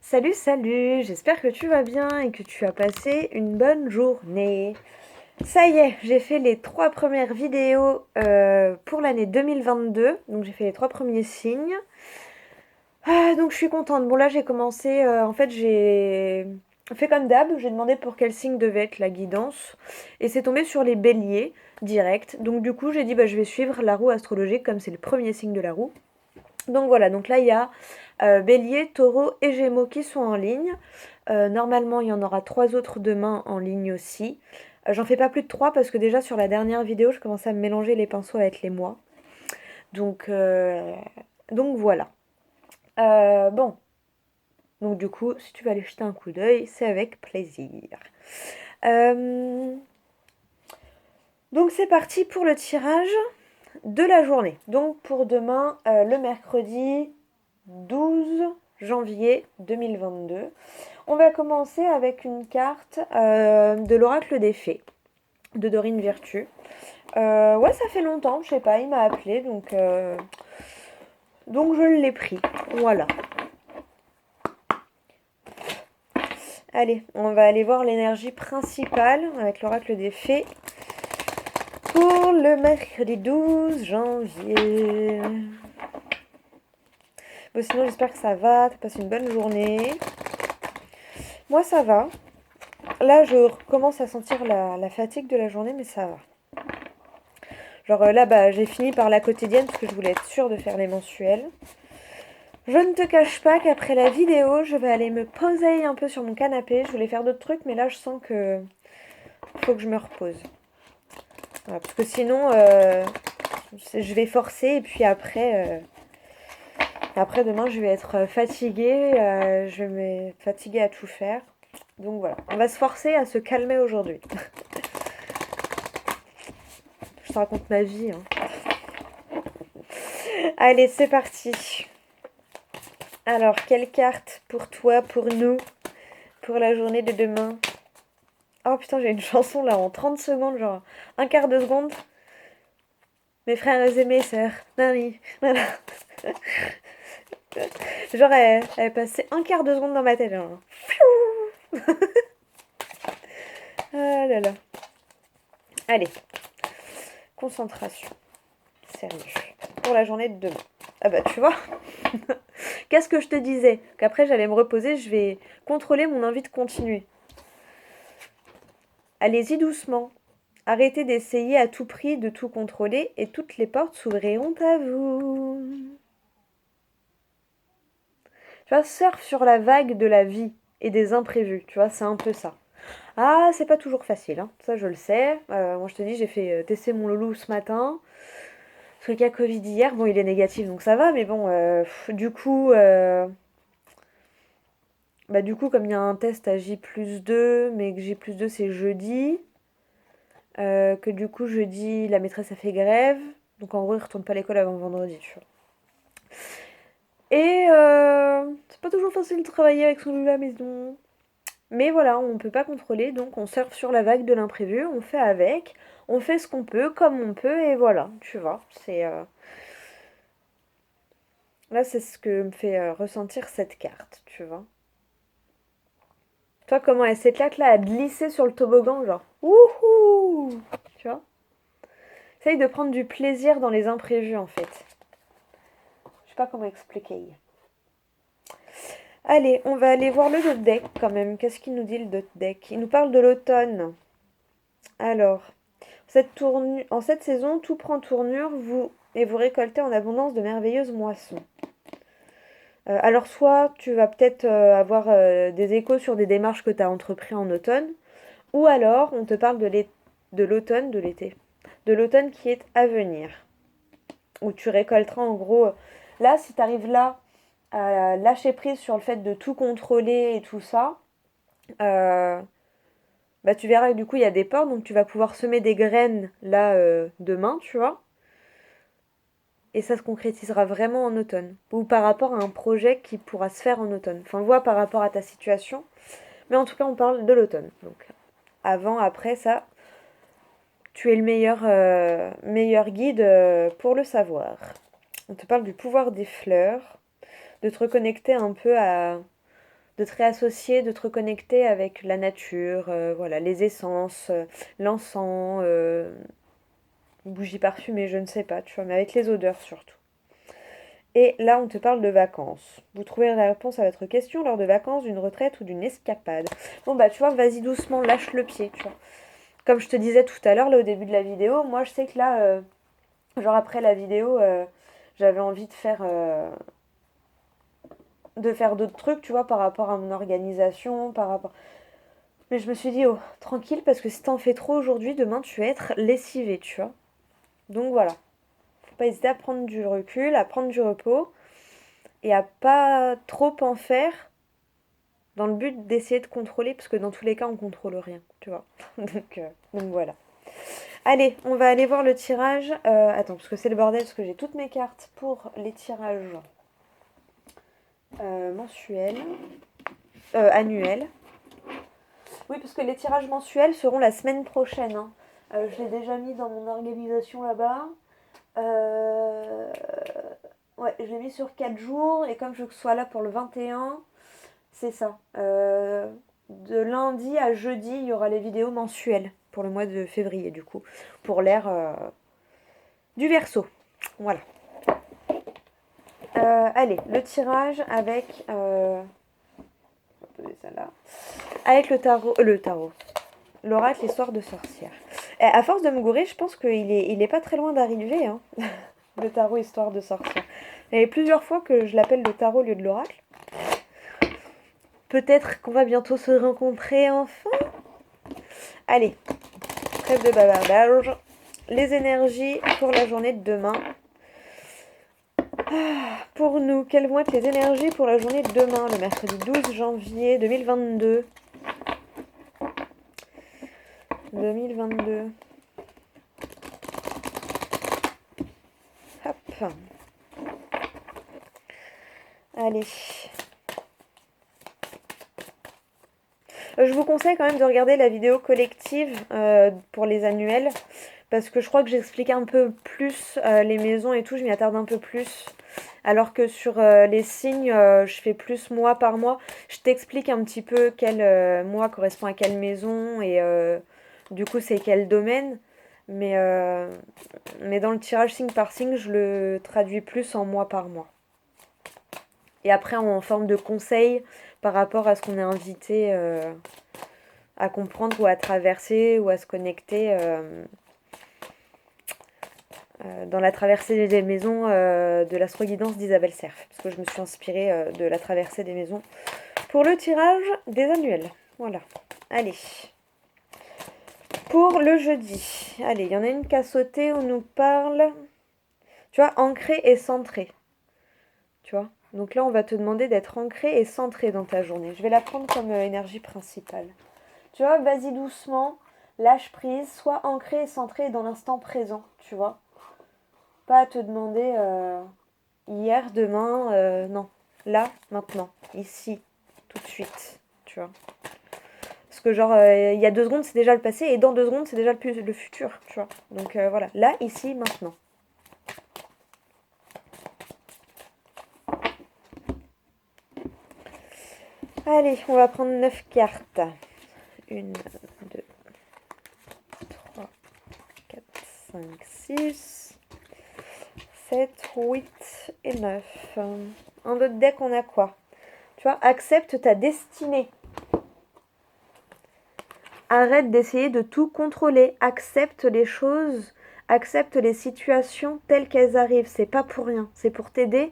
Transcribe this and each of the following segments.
Salut, salut, j'espère que tu vas bien et que tu as passé une bonne journée. Ça y est, j'ai fait les 3 premières vidéos pour l'année 2022, donc j'ai fait les 3 premiers signes. Donc je suis contente. Bon là j'ai commencé, en fait j'ai fait comme d'hab, j'ai demandé pour quel signe devait être la guidance et c'est tombé sur les béliers direct. Donc du coup j'ai dit bah je vais suivre la roue astrologique comme c'est le premier signe de la roue. Donc voilà, donc là il y a Bélier, Taureau et Gémeaux qui sont en ligne. Normalement, il y en aura 3 autres demain en ligne aussi. J'en fais pas plus de 3 parce que déjà sur la dernière vidéo, je commençais à me mélanger les pinceaux avec les mois. Donc, euh, donc voilà. Bon, donc du coup, si tu veux aller jeter un coup d'œil, c'est avec plaisir. Euh, donc c'est parti pour le tirage de la journée. Donc pour demain, le mercredi 12 janvier 2022. On va commencer avec une carte de l'oracle des fées de Dorine Virtue. Ouais, ça fait longtemps, je sais pas, il m'a appelé donc je l'ai pris. Voilà. Allez, on va aller voir l'énergie principale avec l'oracle des fées pour le mercredi 12 janvier. Bon, sinon, j'espère que ça va, t'as passé une bonne journée. Moi, ça va. Là, je commence à sentir la fatigue de la journée, mais ça va. Genre là, bah, j'ai fini par la quotidienne parce que je voulais être sûre de faire les mensuels. Je ne te cache pas qu'après la vidéo, je vais aller me poser un peu sur mon canapé. Je voulais faire d'autres trucs, mais là, je sens que faut que je me repose. Voilà, parce que sinon, je vais forcer et puis après demain, je vais être fatiguée. Je vais être fatiguée à tout faire. Donc voilà, on va se forcer à se calmer aujourd'hui. Je te raconte ma vie, hein. Allez, c'est parti. Alors, quelle carte pour toi, pour nous, pour la journée de demain? Oh putain, j'ai une chanson là en 30 secondes, genre un quart de seconde. Mes frères et mes sœurs. Nani, nana. Genre, elle passait un quart de seconde dans ma tête. Genre. Ah là là. Allez, concentration. Sérieux. Pour la journée de demain. Ah bah, tu vois. Qu'est-ce que je te disais? Qu'après, j'allais me reposer, je vais contrôler mon envie de continuer. Allez-y doucement. Arrêtez d'essayer à tout prix de tout contrôler et toutes les portes s'ouvriront à vous. Tu vois, surfe sur la vague de la vie et des imprévus. Tu vois, c'est un peu ça. Ah, c'est pas toujours facile, hein. Ça je le sais. Moi je te dis, j'ai fait tester mon loulou ce matin. Parce que le cas Covid hier, bon il est négatif donc ça va, mais bon, du coup comme il y a un test à J+2, mais que J+2 c'est jeudi, que du coup jeudi la maîtresse a fait grève, donc en gros il retourne pas à l'école avant vendredi, tu vois. Et c'est pas toujours facile de travailler avec son loulou à la maison. Mais voilà, on ne peut pas contrôler, donc on surfe sur la vague de l'imprévu, on fait avec, on fait ce qu'on peut, comme on peut, et voilà, tu vois. Là, c'est ce que me fait ressentir cette carte, tu vois. Toi, comment elle s'éclate là à glisser sur le toboggan, genre, wouhou, tu vois. Essaye de prendre du plaisir dans les imprévus, en fait. Je sais pas comment expliquer. Allez, on va aller voir le d'autres deck quand même. Qu'est-ce qu'il nous dit le d'autres deck? Il nous parle de l'automne. Alors, en cette saison, tout prend tournure, vous récoltez en abondance de merveilleuses moissons. Alors, soit tu vas peut-être avoir des échos sur des démarches que tu as entreprises en automne, ou alors on te parle de l'automne, de l'été, de l'automne qui est à venir, où tu récolteras en gros. Là, si tu arrives là à lâcher prise sur le fait de tout contrôler et tout ça, euh, bah, tu verras que du coup il y a des portes, donc tu vas pouvoir semer des graines là demain, tu vois. Et ça se concrétisera vraiment en automne. Ou par rapport à un projet qui pourra se faire en automne. Enfin, vois par rapport à ta situation. Mais en tout cas, on parle de l'automne. Donc, avant, après, ça, tu es le meilleur guide pour le savoir. On te parle du pouvoir des fleurs, de te reconnecter un peu de te réassocier, de te reconnecter avec la nature, voilà, les essences, l'encens, bougie parfumée, je ne sais pas, tu vois, mais avec les odeurs surtout. Et là, on te parle de vacances. Vous trouverez la réponse à votre question lors de vacances, d'une retraite ou d'une escapade. Bon bah tu vois, vas-y doucement, lâche le pied, tu vois. Comme je te disais tout à l'heure, là au début de la vidéo, moi je sais que là, genre après la vidéo, j'avais envie de faire d'autres trucs, tu vois, par rapport à mon organisation, par rapport... Mais je me suis dit, oh, tranquille, parce que si t'en fais trop aujourd'hui, demain tu vas être lessivé, tu vois. Donc voilà, faut pas hésiter à prendre du recul, à prendre du repos, et à pas trop en faire dans le but d'essayer de contrôler, parce que dans tous les cas, on contrôle rien, tu vois. Donc voilà. Allez, on va aller voir le tirage. Attends, parce que c'est le bordel, parce que j'ai toutes mes cartes pour les tirages mensuels, annuels. Oui, parce que les tirages mensuels seront la semaine prochaine, hein. Je l'ai déjà mis dans mon organisation là-bas. Ouais, je l'ai mis sur 4 jours, et comme je sois là pour le 21, c'est ça. De lundi à jeudi, il y aura les vidéos mensuelles pour le mois de février, du coup, pour l'ère du Verseau. Voilà. Allez, le tirage avec... on va poser ça là. Avec le tarot. L'oracle, histoire de sorcière. Et à force de me gourer, je pense qu'il est pas très loin d'arriver, hein. Le tarot, histoire de sorcière. Il y a plusieurs fois que je l'appelle le tarot au lieu de l'oracle. Peut-être qu'on va bientôt se rencontrer enfin. Allez, trêve de bavardage. Les énergies pour la journée de demain. Pour nous, quelles vont être les énergies pour la journée de demain, le mercredi 12 janvier 2022. 2022. Hop. Allez. Je vous conseille quand même de regarder la vidéo collective pour les annuels. Parce que je crois que j'explique un peu plus les maisons et tout, je m'y attarde un peu plus. Alors que sur les signes, je fais plus mois par mois. Je t'explique un petit peu quel mois correspond à quelle maison et du coup c'est quel domaine. Mais dans le tirage signe par signe, je le traduis plus en mois par mois. Et après en forme de conseil par rapport à ce qu'on est invité à comprendre ou à traverser ou à se connecter dans la traversée des maisons de l'astro-guidance d'Isabelle Serf. Parce que je me suis inspirée de la traversée des maisons pour le tirage des annuels. Voilà. Allez. Pour le jeudi. Allez, il y en a une qui a sauté, on nous parle... Tu vois, ancré et centré. Tu vois. Donc là, on va te demander d'être ancré et centré dans ta journée. Je vais la prendre comme énergie principale. Tu vois, vas-y doucement, lâche prise, sois ancré et centré dans l'instant présent, tu vois. Pas à te demander hier, demain, non. Là, maintenant, ici, tout de suite, tu vois. Parce que genre, il y a 2 secondes, c'est déjà le passé, et dans 2 secondes, c'est déjà le futur, tu vois. Donc voilà, là, ici, maintenant. Allez, on va prendre 9 cartes. 1, 2, 3, 4, 5, 6, 7, 8 et 9. En d'autres deck, on a quoi? Tu vois, accepte ta destinée. Arrête d'essayer de tout contrôler. Accepte les choses, accepte les situations telles qu'elles arrivent. C'est pas pour rien. C'est pour t'aider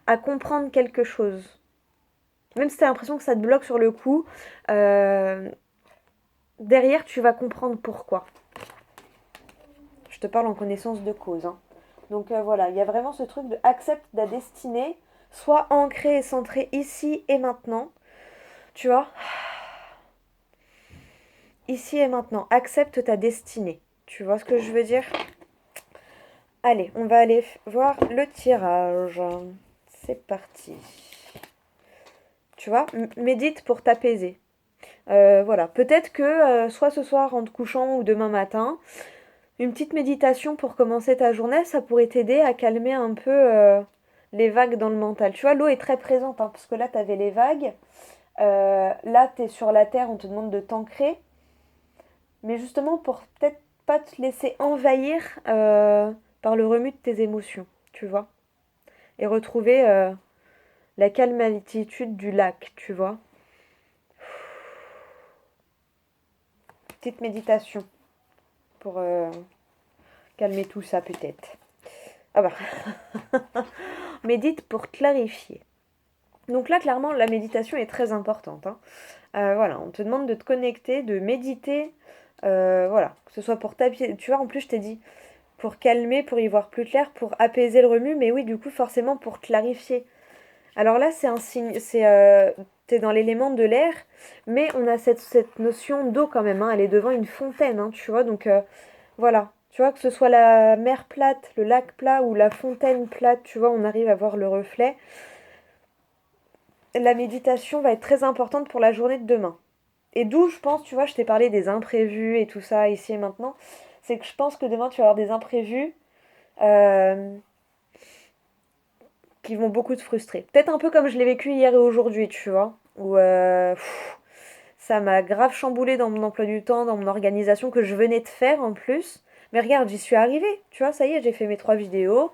à comprendre quelque chose. Même si tu as l'impression que ça te bloque sur le coup, derrière, tu vas comprendre pourquoi. Je te parle en connaissance de cause, hein. Donc voilà, il y a vraiment ce truc de accepte ta destinée, sois ancré et centré ici et maintenant. Tu vois, ici et maintenant, accepte ta destinée. Tu vois ce que je veux dire? Allez, on va aller voir le tirage. C'est parti. Tu vois, médite pour t'apaiser. Voilà, peut-être que soit ce soir en te couchant ou demain matin, une petite méditation pour commencer ta journée, ça pourrait t'aider à calmer un peu les vagues dans le mental. Tu vois, l'eau est très présente, hein, parce que là, tu avais les vagues. Là, tu es sur la terre, on te demande de t'ancrer. Mais justement, pour peut-être pas te laisser envahir par le remue de tes émotions, tu vois. Et retrouver la calme altitude du lac, tu vois. Petite méditation pour calmer tout ça peut-être. Ah bah, médite pour clarifier. Donc là, clairement, la méditation est très importante, hein. Voilà, on te demande de te connecter, de méditer, voilà, que ce soit pour taper. Tu vois, en plus, je t'ai dit, pour calmer, pour y voir plus clair, pour apaiser le remue, mais oui, du coup, forcément, pour clarifier. Alors là, c'est un signe, t'es dans l'élément de l'air, mais on a cette notion d'eau quand même, hein, elle est devant une fontaine, hein, tu vois, donc voilà. Tu vois, que ce soit la mer plate, le lac plat ou la fontaine plate, tu vois, on arrive à voir le reflet. La méditation va être très importante pour la journée de demain. Et d'où je pense, tu vois, je t'ai parlé des imprévus et tout ça ici et maintenant, c'est que je pense que demain tu vas avoir des imprévus euh, qui vont beaucoup te frustrer. Peut-être un peu comme je l'ai vécu hier et aujourd'hui, tu vois, où ça m'a grave chamboulé dans mon emploi du temps, dans mon organisation que je venais de faire en plus. Mais regarde, j'y suis arrivée, tu vois, ça y est, j'ai fait mes 3 vidéos.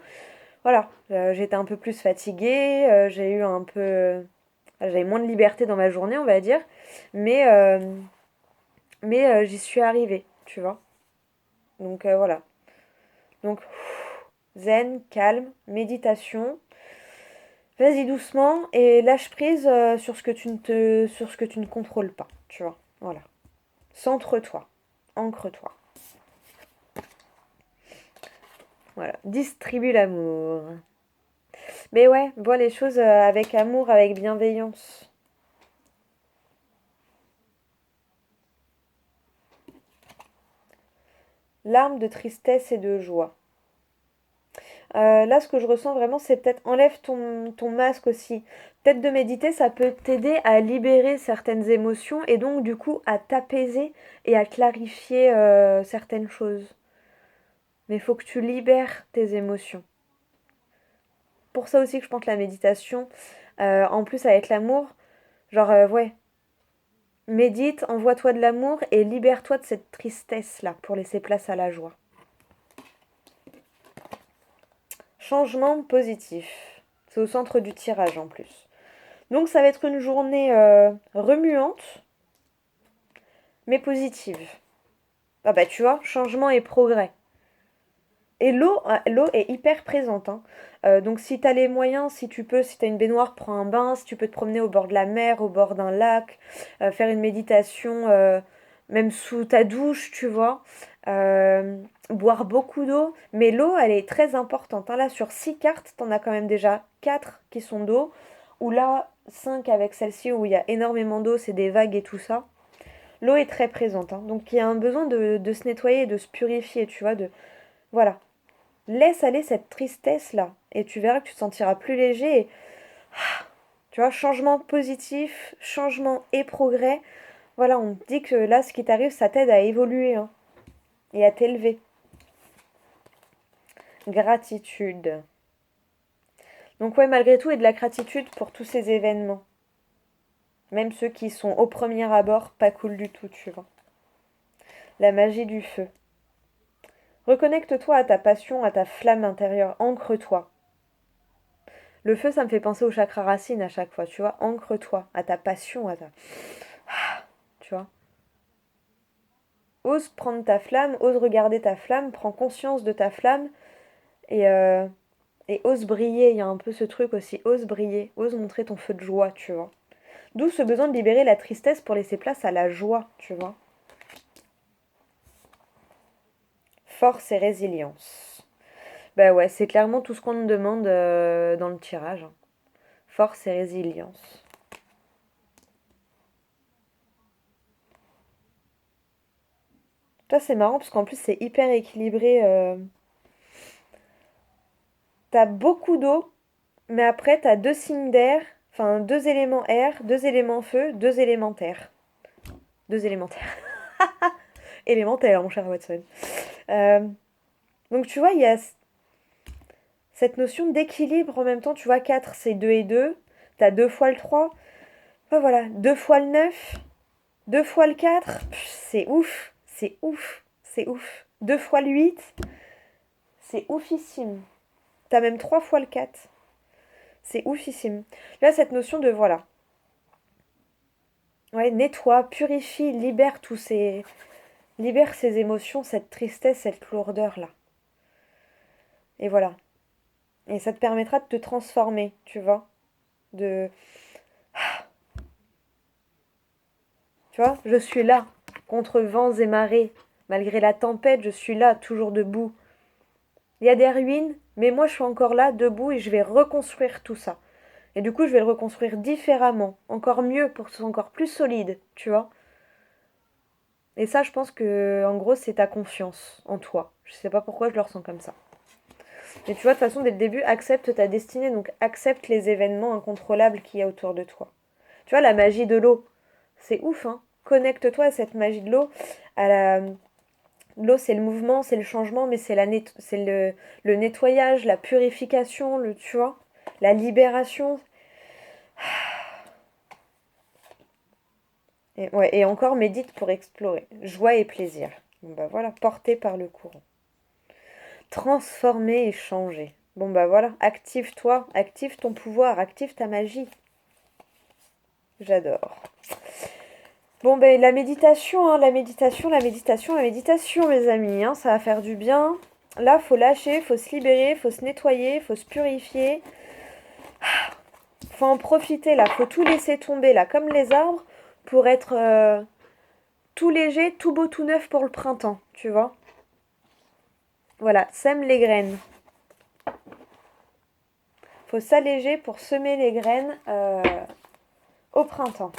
Voilà, j'étais un peu plus fatiguée, j'ai eu un peu... J'avais moins de liberté dans ma journée, on va dire. Mais, euh, mais j'y suis arrivée, tu vois. Donc voilà. Donc zen, calme, méditation. Vas-y doucement et lâche prise sur ce que tu ne contrôles pas, tu vois. Voilà. Centre-toi, ancre-toi. Voilà. Distribue l'amour. Mais ouais, vois les choses avec amour, avec bienveillance. Larmes de tristesse et de joie. Là, ce que je ressens vraiment, c'est peut-être enlève ton masque aussi. Peut-être de méditer, ça peut t'aider à libérer certaines émotions et donc du coup à t'apaiser et à clarifier certaines choses. Mais il faut que tu libères tes émotions. Pour ça aussi que je pense que la méditation, en plus avec l'amour, genre ouais, médite, envoie-toi de l'amour et libère-toi de cette tristesse-là pour laisser place à la joie. Changement positif. C'est au centre du tirage en plus. Donc ça va être une journée remuante, mais positive. Ah bah tu vois, changement et progrès. Et l'eau est hyper présente, hein. Donc si tu as les moyens, si tu peux, si tu as une baignoire, prends un bain. Si tu peux te promener au bord de la mer, au bord d'un lac, faire une méditation, même sous ta douche, tu vois. Boire beaucoup d'eau. Mais l'eau, elle est très importante, hein. Là, sur 6 cartes, tu en as quand même déjà 4 qui sont d'eau. Ou là, 5 avec celle-ci où il y a énormément d'eau, c'est des vagues et tout ça. L'eau est très présente, hein. Donc il y a un besoin de se nettoyer, de se purifier, tu vois. Voilà. Laisse aller cette tristesse-là et tu verras que tu te sentiras plus léger. Tu vois, changement positif, changement et progrès. Voilà, on te dit que là, ce qui t'arrive, ça t'aide à évoluer, hein, et à t'élever. Gratitude. Donc ouais, malgré tout, et de la gratitude pour tous ces événements. Même ceux qui sont au premier abord pas cool du tout, tu vois. La magie du feu. Reconnecte-toi à ta passion, à ta flamme intérieure. Ancre-toi. Le feu, ça me fait penser au chakra racine à chaque fois, tu vois. Ancre-toi à ta passion, à ta... Tu vois. Ose prendre ta flamme, ose regarder ta flamme, prends conscience de ta flamme et, euh, et ose briller. Il y a un peu ce truc aussi, ose briller, ose montrer ton feu de joie, tu vois. D'où ce besoin de libérer la tristesse pour laisser place à la joie, tu vois. Force et résilience. Bah ouais, c'est clairement tout ce qu'on nous demande dans le tirage, hein. Force et résilience. Toi, c'est marrant parce qu'en plus, c'est hyper équilibré. T'as beaucoup d'eau, mais après, t'as 2 signes d'air, enfin 2 éléments air, 2 éléments feu, 2 éléments terre. 2 élémentaires. Élémentaire, mon cher Watson. Euh, donc tu vois, il y a cette notion d'équilibre en même temps. Tu vois, 4 c'est 2 et 2. T'as 2 fois le 3. Oh, voilà, 2 fois le 9, 2 fois le 4, c'est ouf, c'est ouf, c'est ouf. 2 fois le 8, c'est oufissime. T'as même 3 fois le 4. C'est oufissime. Là, cette notion de, voilà, ouais, nettoie, purifie, libère tous ces... Libère ces émotions, cette tristesse, cette lourdeur-là. Et voilà. Et ça te permettra de te transformer, tu vois. De... Tu vois, je suis là, contre vents et marées. Malgré la tempête, je suis là, toujours debout. Il y a des ruines, mais moi je suis encore là, debout, et je vais reconstruire tout ça. Et du coup, je vais le reconstruire différemment, encore mieux, pour que ce soit encore plus solide, tu vois. Et ça, je pense que, en gros, c'est ta confiance en toi. Je sais pas pourquoi je le ressens comme ça. Mais tu vois, de toute façon, dès le début, accepte ta destinée, donc accepte les événements incontrôlables qu'il y a autour de toi. Tu vois, la magie de l'eau, c'est ouf, hein. Connecte-toi à cette magie de l'eau, à la... L'eau, c'est le mouvement, c'est le changement, mais c'est le nettoyage, la purification, tu vois, la libération. Et, ouais, et encore, médite pour explorer. Joie et plaisir. Bon, bah voilà, porté par le courant. Transformer et changer. Bon, bah voilà, active-toi, active ton pouvoir, active ta magie. J'adore. Bon, ben la méditation, hein, la méditation, la méditation, la méditation, mes amis, hein, ça va faire du bien. Là, faut lâcher, faut se libérer, faut se nettoyer, faut se purifier. Faut en profiter, là, faut tout laisser tomber, là, comme les arbres, pour être tout léger, tout beau, tout neuf pour le printemps, tu vois. Voilà, sème les graines. Faut s'alléger pour semer les graines au printemps.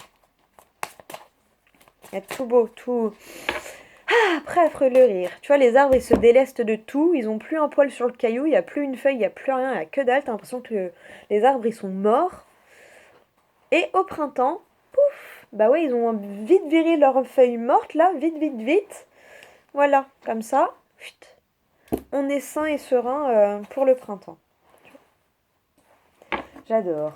Être tout beau, tout... Prêt à fleurir. Tu vois, les arbres, ils se délestent de tout. Ils ont plus un poil sur le caillou. Il n'y a plus une feuille, il n'y a plus rien. Il n'y a que dalle. T'as l'impression que les arbres, ils sont morts. Et au printemps, pouf, bah ouais, ils ont vite viré leurs feuilles mortes, là. Vite, vite, vite. Voilà, comme ça. Chut, on est sain et serein pour le printemps. J'adore.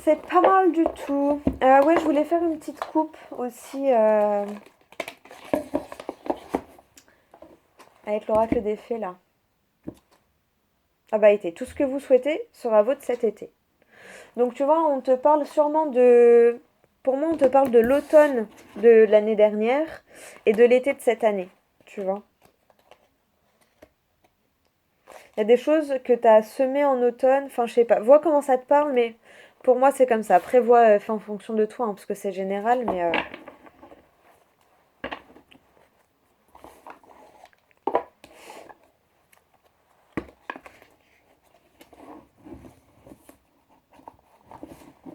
C'est pas mal du tout. Ouais, je voulais faire une petite coupe aussi avec l'oracle des fées, là. Ah bah été, tout ce que vous souhaitez sera vôtre cet été. Donc tu vois, on te parle sûrement de... Pour moi, on te parle de l'automne de l'année dernière et de l'été de cette année, tu vois. Il y a des choses que tu as semées en automne, enfin je sais pas, vois comment ça te parle, mais pour moi c'est comme ça. Après, vois en fonction de toi, hein, parce que c'est général, mais...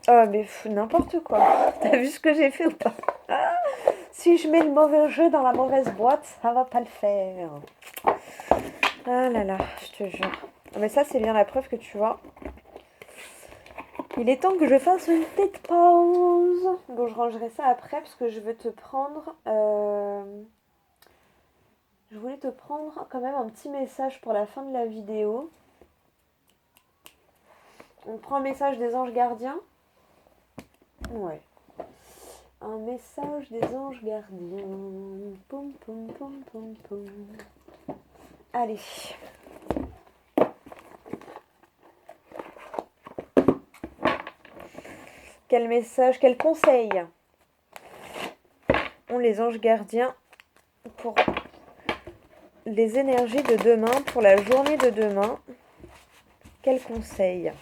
Oh mais n'importe quoi. T'as vu ce que j'ai fait ou pas? Si je mets le mauvais jeu dans la mauvaise boîte, ça va pas le faire. Ah là là, je te jure. Mais ça, c'est bien la preuve que tu vois. Il est temps que je fasse une petite pause. Bon, je rangerai ça après parce que je veux te prendre... Je voulais te prendre quand même un petit message pour la fin de la vidéo. On prend le message des anges gardiens. Ouais. Un message des anges gardiens. Poum, poum, poum, poum, poum. Allez. Quel message, quel conseil ont les anges gardiens pour les énergies de demain, pour la journée de demain? Quel conseil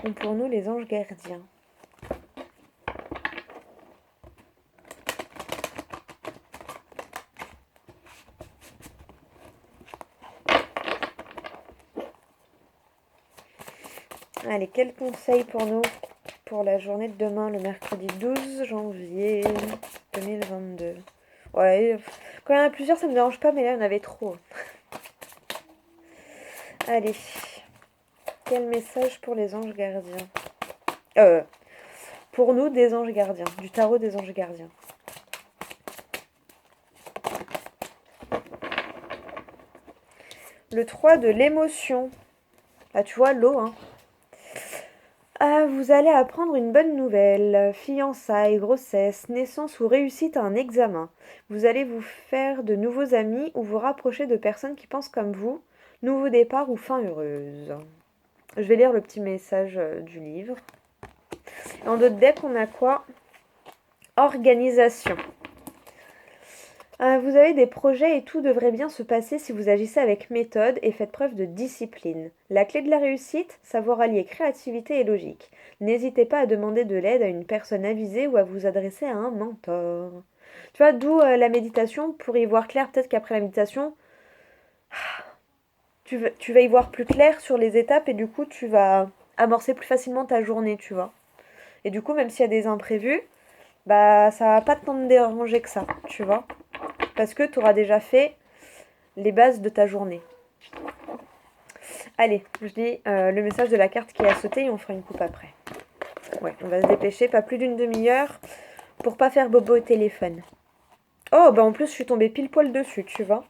ont pour nous les anges gardiens? Allez, quel conseil pour nous pour la journée de demain, le mercredi 12 janvier 2022? Ouais, quand il y en a plusieurs, ça me dérange pas, mais là, il y en avait trop. Allez, quel message pour les anges gardiens? Pour nous, des anges gardiens, du tarot des anges gardiens. Le 3 de l'émotion. Ah, tu vois, l'eau, hein. Ah, vous allez apprendre une bonne nouvelle. Fiançailles, grossesse, naissance ou réussite à un examen. Vous allez vous faire de nouveaux amis ou vous rapprocher de personnes qui pensent comme vous. Nouveau départ ou fin heureuse. Je vais lire le petit message du livre. En d'autres decks, on a quoi? Organisation. Vous avez des projets et tout devrait bien se passer si vous agissez avec méthode et faites preuve de discipline. La clé de la réussite, savoir allier créativité et logique. N'hésitez pas à demander de l'aide à une personne avisée ou à vous adresser à un mentor. Tu vois, d'où la méditation, pour y voir clair, peut-être qu'après la méditation, tu vas y voir plus clair sur les étapes et du coup, tu vas amorcer plus facilement ta journée, tu vois. Et du coup, même s'il y a des imprévus, bah ça va pas tant te déranger que ça, tu vois. Parce que tu auras déjà fait les bases de ta journée. Allez, je lis le message de la carte qui a sauté et on fera une coupe après. Ouais, on va se dépêcher, pas plus d'une demi-heure pour pas faire bobo au téléphone. Oh, bah en plus je suis tombée pile poil dessus, tu vois.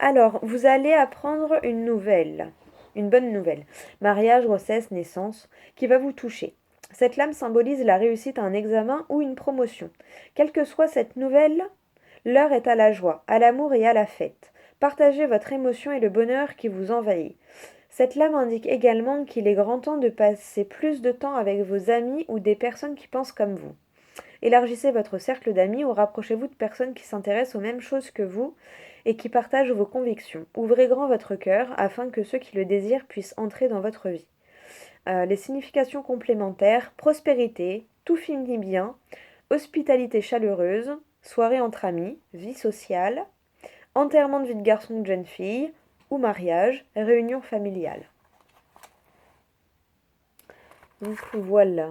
Alors, vous allez apprendre une nouvelle, une bonne nouvelle. Mariage, grossesse, naissance, qui va vous toucher. Cette lame symbolise la réussite à un examen ou une promotion. Quelle que soit cette nouvelle, l'heure est à la joie, à l'amour et à la fête. Partagez votre émotion et le bonheur qui vous envahit. Cette lame indique également qu'il est grand temps de passer plus de temps avec vos amis ou des personnes qui pensent comme vous. Élargissez votre cercle d'amis ou rapprochez-vous de personnes qui s'intéressent aux mêmes choses que vous et qui partagent vos convictions. Ouvrez grand votre cœur afin que ceux qui le désirent puissent entrer dans votre vie. Les significations complémentaires, prospérité, tout finit bien, hospitalité chaleureuse, soirée entre amis, vie sociale, enterrement de vie de garçon ou de jeune fille, ou mariage, réunion familiale. Donc voilà.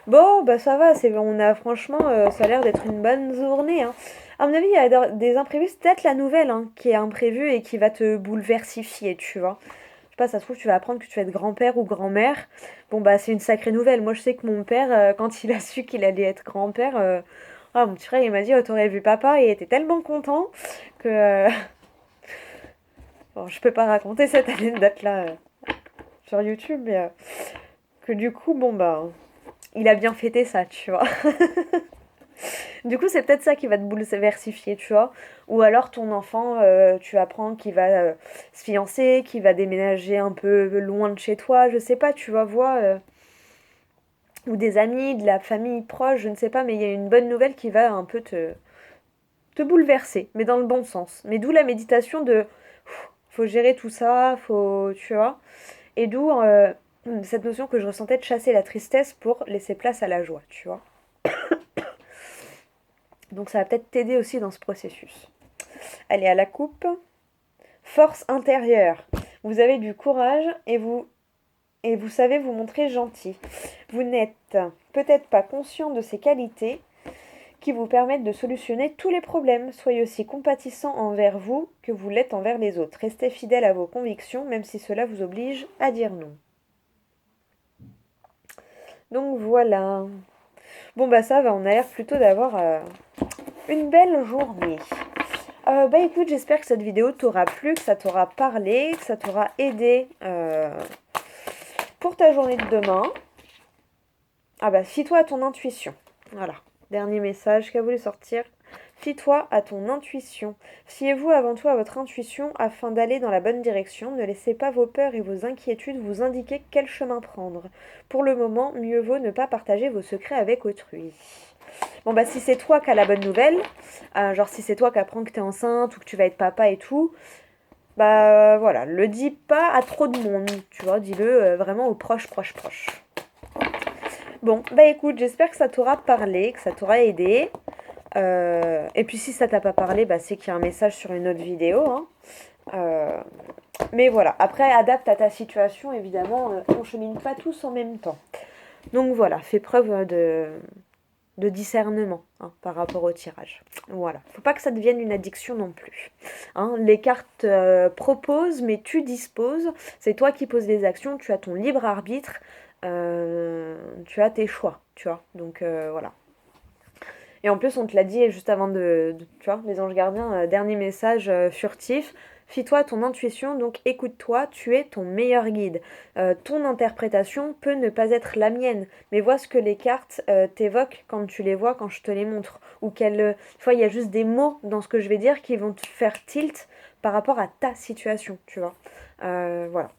Bon, bah ça va, on a franchement, ça a l'air d'être une bonne journée, hein. À mon avis, il y a des imprévus, c'est peut-être la nouvelle hein, qui est imprévue et qui va te bouleversifier, tu vois. Je sais pas, ça se trouve, tu vas apprendre que tu vas être grand-père ou grand-mère. Bon, bah c'est une sacrée nouvelle. Moi, je sais que mon père, quand il a su qu'il allait être grand-père, ah, mon petit frère, il m'a dit, oh, t'aurais vu papa, et il était tellement content que... bon, je peux pas raconter cette anecdote-là sur YouTube, mais que du coup, bon, bah, il a bien fêté ça, tu vois. Du coup, c'est peut-être ça qui va te bouleversifier, tu vois. Ou alors ton enfant, tu apprends qu'il va se fiancer, qu'il va déménager un peu loin de chez toi, je sais pas, tu vas voir. Ou des amis, de la famille proche, je ne sais pas, mais il y a une bonne nouvelle qui va un peu te bouleverser, mais dans le bon sens. Mais d'où la méditation de faut gérer tout ça, faut, tu vois. Et d'où cette notion que je ressentais de chasser la tristesse pour laisser place à la joie, tu vois. Donc ça va peut-être t'aider aussi dans ce processus. Allez, à la coupe. Force intérieure. Vous avez du courage et vous savez vous montrer gentil. Vous n'êtes peut-être pas conscient de ces qualités qui vous permettent de solutionner tous les problèmes. Soyez aussi compatissant envers vous que vous l'êtes envers les autres. Restez fidèle à vos convictions, même si cela vous oblige à dire non. Donc voilà. Bon bah ça va, on a l'air plutôt d'avoir une belle journée. Bah écoute, j'espère que cette vidéo t'aura plu, que ça t'aura parlé, que ça t'aura aidé pour ta journée de demain. Ah bah, fie-toi à ton intuition. Voilà, dernier message qu'a voulu sortir. Fie-toi à ton intuition. Fiez-vous avant tout à votre intuition afin d'aller dans la bonne direction. Ne laissez pas vos peurs et vos inquiétudes vous indiquer quel chemin prendre. Pour le moment, mieux vaut ne pas partager vos secrets avec autrui. Bon bah si c'est toi qui as la bonne nouvelle, genre si c'est toi qui apprends que t'es enceinte ou que tu vas être papa et tout, bah voilà, le dis pas à trop de monde, tu vois, dis-le vraiment aux proches. Bon, bah écoute, j'espère que ça t'aura parlé, que ça t'aura aidé. Et puis si ça t'a pas parlé, bah c'est qu'il y a un message sur une autre vidéo, hein. Mais voilà, après adapte à ta situation, évidemment, on chemine pas tous en même temps. Donc voilà, fais preuve de discernement hein, par rapport au tirage. Voilà, faut pas que ça devienne une addiction non plus. Hein, les cartes proposent, mais tu disposes. C'est toi qui poses les actions, tu as ton libre arbitre, tu as tes choix, tu vois. Donc voilà. Et en plus, on te l'a dit juste avant tu vois, les anges gardiens, dernier message furtif. Fie-toi à ton intuition, donc écoute-toi, tu es ton meilleur guide. Ton interprétation peut ne pas être la mienne, mais vois ce que les cartes t'évoquent quand tu les vois, quand je te les montre. Ou qu'elles... tu vois, il y a juste des mots dans ce que je vais dire qui vont te faire tilt par rapport à ta situation, tu vois. Voilà.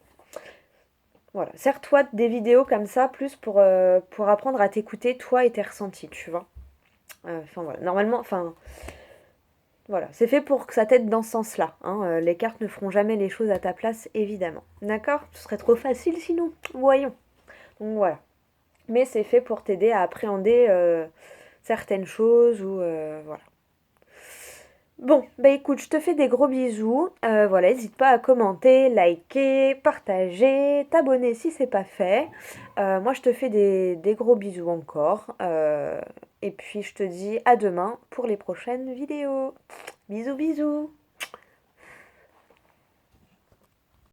Voilà. Sers-toi des vidéos comme ça, plus pour apprendre à t'écouter, toi et tes ressentis, tu vois. Enfin voilà. Normalement, enfin... Voilà, c'est fait pour que ça t'aide dans ce sens-là, hein. Les cartes ne feront jamais les choses à ta place, évidemment. D'accord? Ce serait trop facile sinon. Voyons. Donc voilà. Mais c'est fait pour t'aider à appréhender certaines choses ou voilà. Bon, bah écoute, je te fais des gros bisous. Voilà, n'hésite pas à commenter, liker, partager, t'abonner si c'est pas fait. Moi, je te fais des gros bisous encore. Et puis, je te dis à demain pour les prochaines vidéos. Bisous, bisous.